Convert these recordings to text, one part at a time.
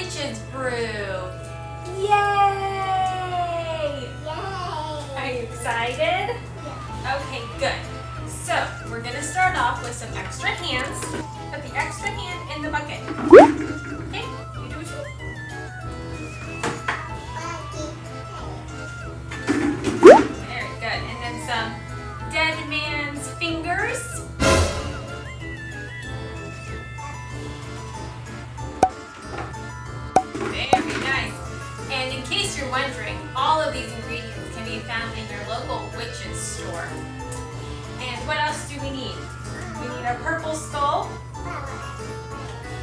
witch's brew. Yay! Yay! Are you excited? Yeah. Okay, good. So, we're going to start off with some extra hands. Put the extra hand in the bucket. Okay, you do what you do. Very good. And then some dead man's fingers. Very nice. And in case you're wondering, all of these ingredients can be found in your local witch's store. And what else do we need? We need a purple skull.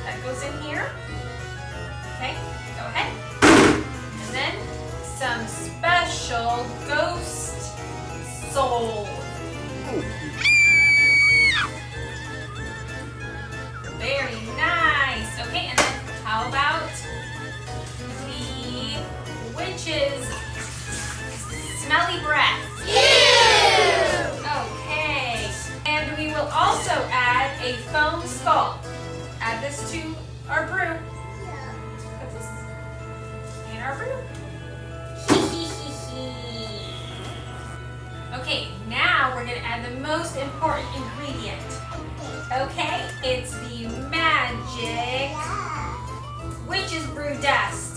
That goes in here. Okay, go ahead. And then some special ghost soul. Very nice. Okay, and then how about the witch's smelly breath? Okay, and we will also add a foam skull. Add this to our brew. Put this in our brew. Okay, now we're going to add the most important ingredient. Okay, it's the magic witch's brew dust.